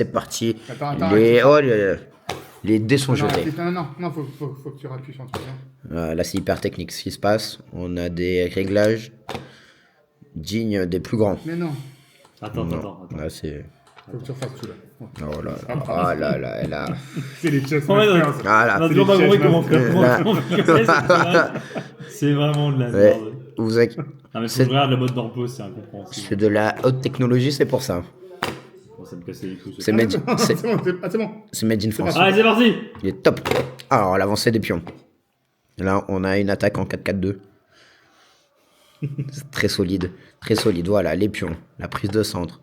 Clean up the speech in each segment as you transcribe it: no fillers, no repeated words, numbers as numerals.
c'est parti. Attends, Les dés sont jetés. Non, faut que tu rappuies sur un truc. Là, c'est hyper technique ce qui se passe. On a des réglages dignes des plus grands. Mais non, Attends. Là, c'est... faut que tu refasses tout là. Oh là là. Ah là là, là. C'est les chess Ouais, non. masters. Ah On là. a toujours pas compris comment Là. faire. C'est vraiment de la Ouais. merde. Vous avez... Non, mais faut C'est- que je regarde le mode d'emploi, c'est incompréhensible. C'est de la haute technologie, c'est pour ça. Bon, ça me cassait les couilles. C'est made, c'est, C'est bon. c'est made in France. Allez, c'est parti. Il est top. Alors, l'avancée des pions. Là, on a une attaque en 4-4-2. C'est très solide. Très solide. Voilà, les pions. La prise de centre.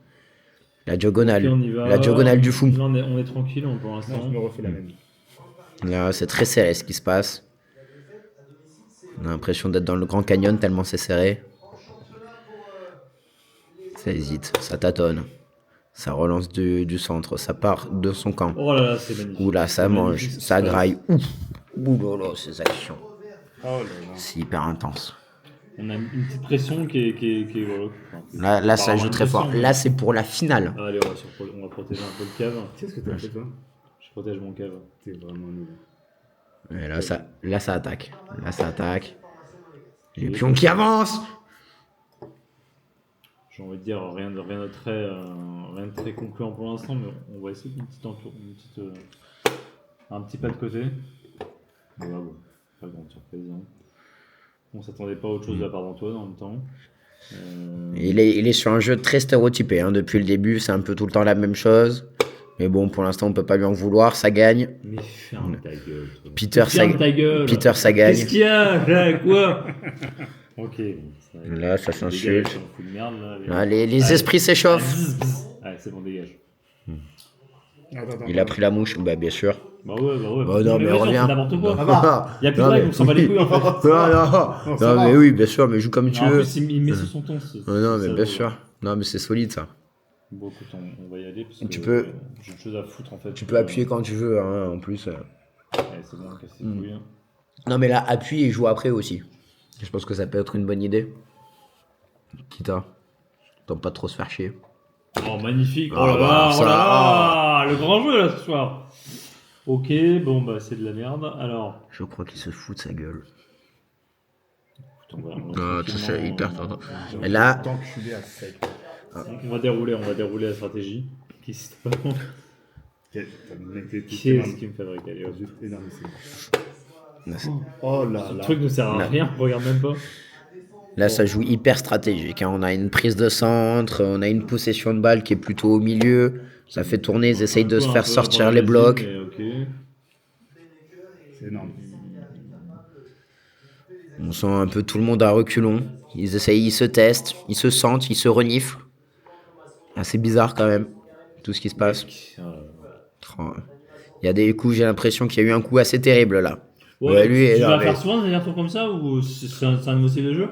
La diagonale. Ok, on y va. La diagonale du fou. Là, on est tranquille pour Non, l'instant. je me refais la même. Là, c'est très serré ce qui se passe. On a l'impression d'être dans le Grand Canyon tellement c'est serré. Ça hésite, ça tâtonne. Ça relance du centre, ça part de son camp. Oh là là, c'est magnifique. Oula, ça C'est mange, magnifique, ça se passe. graille. Ouf. Ouh là là, ces actions. Oh là là. C'est hyper intense. On a une petite pression qui est voilà. Enfin, Là, pas ça vraiment joue une très pression, fort. mais- Là, c'est pour la finale. Allez, on va protéger un peu le cave. Qu'est-ce que t'as fait toi? Je protège mon cave. T'es vraiment nul. Et là, ça attaque. Là, ça attaque. Les pions qui avancent. J'ai envie de dire rien de très concluant pour l'instant, mais on va essayer un petit pas de côté. Voilà, bon, pas grande surprise. Hein. On s'attendait pas à autre chose de la part d'Antoine en même temps. Il est sur un jeu très stéréotypé. Hein. Depuis le début, c'est un peu tout le temps la même chose. Mais bon, pour l'instant, on peut pas lui en vouloir. Ça gagne. Mais ferme ta gueule. Toi. Peter, Ferme ta gueule. Peter, ça gagne. Qu'est-ce qu'il y a là, quoi? Ok. Là, ça s'insulte. Dégage, un coup de merde, là. Là, les esprits s'échauffent. Allez, c'est bon, dégage. Attends. Il a pris la mouche, bah bien sûr. Bah ouais. Bah non, mais bien sûr, reviens. c'est n'importe quoi. Ah, Il y a plus de non, règles, mais- on s'en bat les couilles en fait. Non, ça va. mais oui, bien sûr, mais joue comme tu En veux. plus, il met sur son ton. Non, mais bien sûr. Non, mais c'est solide ça. Bon, écoute, on va y aller. Parce Tu que, peux- j'ai autre chose à foutre en fait. Tu peux appuyer quand tu veux, hein, en plus. Ouais, c'est bon, casser les couilles. Non, mais là, appuie et joue après aussi. Je pense que ça peut être une bonne idée. Quitte à. Tant pas trop se faire chier. Oh, magnifique. Ah, Oh là là, bah, oh ça, là là. Le grand jeu là ce soir. Ok, bon, bah c'est de la merde. Alors, Je crois qu'il se fout de sa gueule. putain, voilà, Ah, tout ça, tranquillement, hyper tentant. Et là, T'enculé à sec. on va dérouler la stratégie. Qui c'est Qui Qu'est-ce qui me fait bricaler? Juste énormissime. là, Oh là Ce là. truc ne sert à Là. rien, regarde même pas. là, ça joue hyper stratégique. Hein. On a une prise de centre, on a une possession de balle qui est plutôt au milieu. Ça fait tourner, ils essayent de se faire sortir les blocs. Mais ok. C'est énorme. On sent un peu tout le monde à reculons. Ils essayent, ils se testent, ils se sentent, ils se reniflent. Assez bizarre quand même, tout ce qui se passe. Oh, il y a des coups, j'ai l'impression qu'il y a eu un coup assez terrible là. Ouais, lui, tu non, vas mais- faire souvent des trucs comme ça ou c'est un nouveau style de jeu?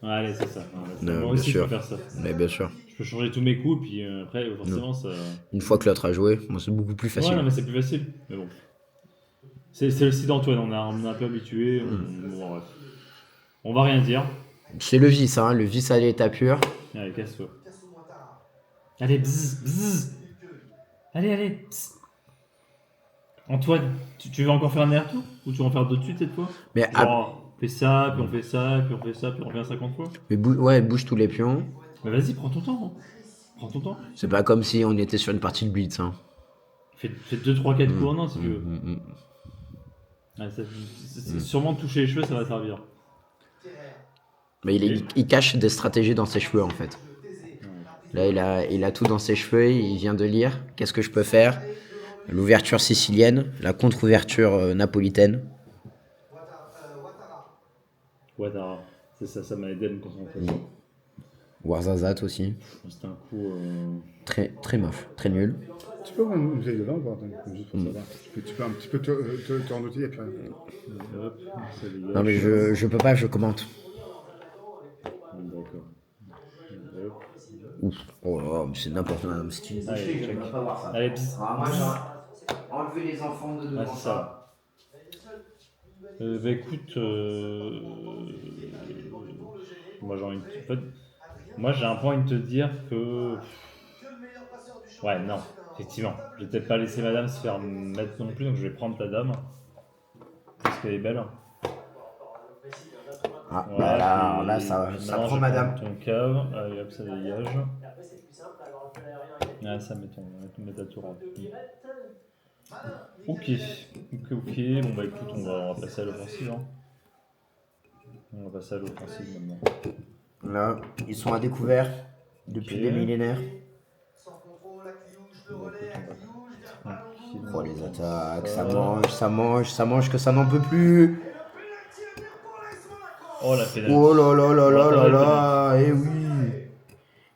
Allez, c'est ça. Non, Moi bien aussi, je sûr. peux faire ça. Mais bien sûr. Je peux changer tous mes coups, puis après, forcément, ça. Une fois que l'autre a joué, moi, c'est beaucoup plus Ouais, facile. non, mais c'est plus facile. Mais bon. C'est le style d'Antoine, on est un peu habitué. Bon, bref. On va rien dire. C'est le vice, hein, le vice à l'état pur. Allez, casse-toi. Allez, bzzz, bzzz. Allez, bzzz. Antoine, tu veux encore faire un air tour? Ou tu vas en faire d'autres suites cette fois? Mais, Genre, on fait ça, puis on fait ça, puis on fait ça, puis on revient 50 fois? ouais, bouge tous les pions. Mais vas-y, prends ton temps. Hein. Prends ton temps. C'est pas comme si on était sur une partie de blitz. Hein. Fais 2, 3, 4 coups en un si tu veux. Mm. Ouais, c'est sûrement toucher les cheveux, ça va servir. Mais il cache des stratégies dans ses cheveux en fait. Là, il a tout dans ses cheveux, il vient de lire. Qu'est-ce que je peux faire? L'ouverture sicilienne, la contre-ouverture napolitaine. Ouattara. C'est ça, ça m'a aidé à me concentrer. Warzazat aussi. C'était un coup. Très, très moche, très nul. Tu peux prendre une bouteille de vin ou pas? Juste pour savoir. Tu peux un petit peu te renouter et puis. Hop, ça dégage. Non mais je peux pas, je commente. D'accord. Hop. Ouf. Oh là là, mais c'est n'importe quoi. C'est une Allez, bouchée, check. je ne peux pas voir ça. Allez, bzzz. Enlever les enfants de devant Ouais, c'est ça. Bah écoute, moi j'ai envie de... Moi j'ai un point envie de te dire que... Ouais, non. Effectivement, je vais peut-être pas laisser madame se faire mettre non plus, donc je vais prendre ta dame. Parce qu'elle est belle. Ah, Voilà, bah là, puis là ça maintenant, prend je madame. prends ton cave, allez hop, ça dégage. Ah, ça met ta tour. Ok, bon bah écoute, on va passer à l'offensive. Hein. On va passer à l'offensive maintenant. Là, ils sont à découvert depuis Ok. des millénaires. Tranquille. Oh, les attaques, ça mange, que ça n'en peut plus. Oh la pénalité. Oh là là là là là Attendez, là, eh oui.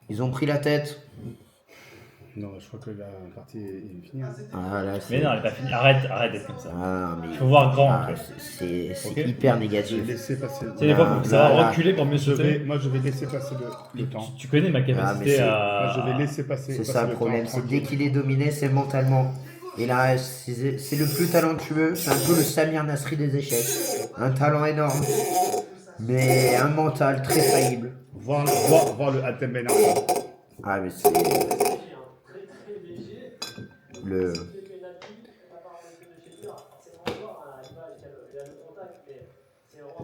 Ils ont pris la tête. Non, je crois que la partie est finie. Hein. Ah là, c'est... Mais non, elle est pas finie. Arrête d'être comme ça. Ah, mais... Il faut voir grand. Ah, toi. c'est Ok. hyper Je vais négatif. laisser passer. Tu sais, des fois, faut Là, savoir là. reculer pour mieux sauter. Moi, je vais laisser passer le temps. Tu connais ma mais capacité c'est- à. Moi, je vais laisser passer. C'est passer ça le temps, problème, c'est tranquille. dès qu'il est dominé, c'est mentalement. Et là, c'est le plus talentueux, c'est un peu le Samir Nasri des échecs. Un talent énorme, mais un mental très faillible. Voir le Hatem Ben Ah, mais c'est... Le...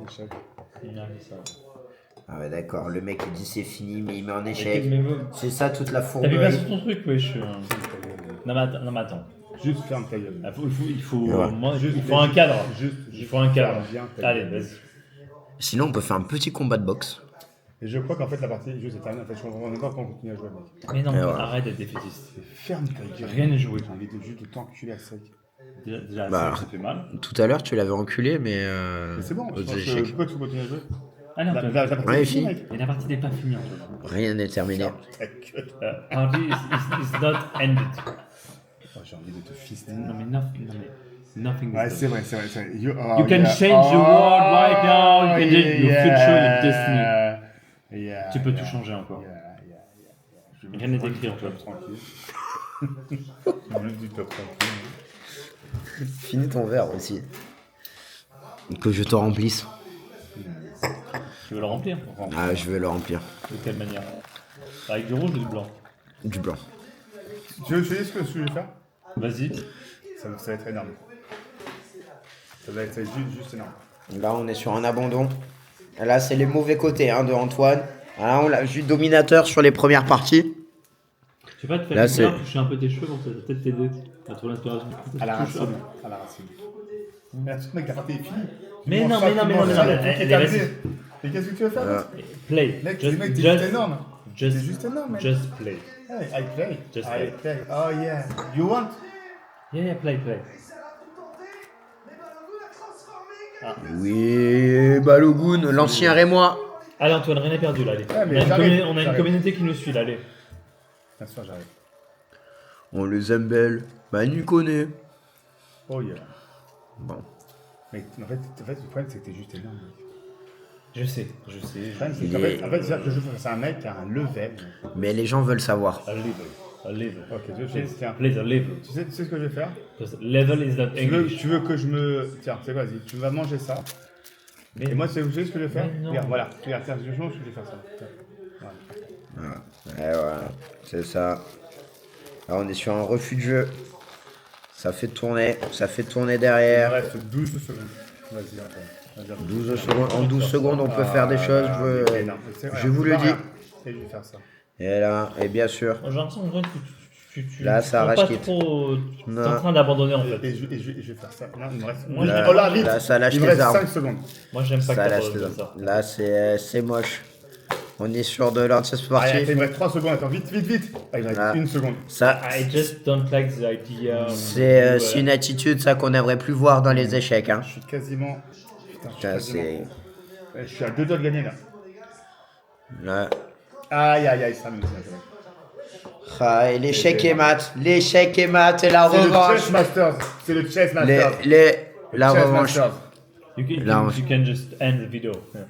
Échec. Ouais, c'est ça. Ah ouais, d'accord, le mec il dit c'est fini, mais il met en Mais échec. vous- C'est ça toute la T'as vu bien fourberie. sur ton truc, wesh. Non, mais attends. Juste ferme ta gueule. Ah, il faut Ouais. il faut un cadre. Juste, Il faut un cadre. ferme bien ta Allez, gueule. vas-y. Sinon, on peut faire un petit combat de boxe. Et je crois qu'en fait, la partie juste est terminée. En fait, je comprends même pas quand on continue à jouer, mec. Mais non, Et voilà. arrête d'être défaitiste. Ferme ta gueule. Rien n'est joué. J'ai envie de juste de t'enculer à sec. Déjà Bah, ça fait mal. Tout à l'heure, tu l'avais enculé, mais... Mais c'est bon, aux je pense que échecs. pourquoi tu continues à jouer Ah non, La partie Ouais, est finie, fini. mec. mais la partie n'est pas finie Antoine. Rien n'est terminé. Ta gueule. Party is not ended. Oh, j'ai envie de te fister. Non mais nothing Ouais, is c'est done. vrai, c'est vrai, c'est vrai. You can change the world right now. You can change your future, your destiny. Yeah, Tu peux yeah, tout changer encore. yeah. Je vais Rien n'est écrit, Antoine. Tranquille. Juste du top tranquille. Finis ton verre aussi. Que je te remplisse. Tu veux le remplir? Ah, je vais le remplir. De quelle manière? Avec du rouge ou du blanc? Du blanc. Tu veux essayer ce que je vais faire Vas-y. ça va être énorme. Ça va être juste énorme. Là, on est sur un abandon. Là, c'est les mauvais côtés de Antoine. Là, on l'a vu dominateur sur les premières parties. Tu peux pas te Là, faire c'est- une toucher un peu tes cheveux pour peut-être t'aider à trouver l'inspiration. À la Touche, racine. hop. À la racine. Mais attends, mec, la partie est finie. Mais Tu non, manges ça, mais non, tu mais manges non, ça, mais il non, faut elle- qu'il elle- t'amène. Mais qu'est-ce que tu veux faire mec Play. Mec, Just- t'es juste just- énorme. just- T'es juste énorme, mec. Just play. Hey, I play. Just I play. Oh yeah. You want? Yeah, play. Oui, Balogun, l'ancien Rémois. Allez Antoine, rien n'est perdu là, allez. mais on a une, j'arrive, on a une j'arrive. communauté qui nous suit là, allez. Bien sûr, j'arrive. On les aime belles. Manu connaît. Oh yeah. Bon. Mais en fait, le problème, c'est que t'es juste énorme. Mec. Je sais. Le problème, c'est Il qu'en est- fait, c'est-à-dire que je joue face à un mec qui a un level. Mais les gens veulent savoir. A level. Ok, tu sais, tiens. Play the level. Tu sais ce que je vais faire? Because level is not English. Tu veux que je me. Tiens, c'est vas-y, tu vas manger ça. Et moi, tu sais ce que je vais faire? Mais non. Regarde, voilà. Regarde, tiens, je mange, je vais faire ça. Tiens. Voilà. Et voilà, c'est ça. Là, on est sur un refus de jeu. Ça fait tourner Il derrière. reste 12 secondes. Vas-y, attends. 12 secondes, en 12 secondes, on peut faire des choses. Je vous le dis. Et je vais faire ça. Et là, et bien sûr. J'ai l'impression Antoine, que tu Là, tu ça prends arrache pas quitte. trop. Tu es Non. en train d'abandonner en fait. Et je vais faire ça. Non, il me reste. Moi, Là, oh là, vite. là, ça lâche Il me tes reste armes. 5 secondes. Moi j'aime pas Ça que lâche tu tes comme armes. ça. Là, c'est moche. On est sur de l'ordre Allez, sportif. il me reste 3 secondes. Attends, vite. Ah, il me reste Là. 1 seconde. Ça, I just don't like the idea. c'est une attitude ça qu'on n'aimerait plus voir dans les échecs. Je suis quasiment. Putain, je suis Ça, quasiment. c'est... Je suis à 2 doigts de gagner là. Là. Aïe, ça me Ah, et l'échec est mat. L'échec est mat et la C'est le revanche. Chess Masters. C'est le Chess Masters. La Chess revanche. Masters. You can, Là, you can just end the video. Yeah.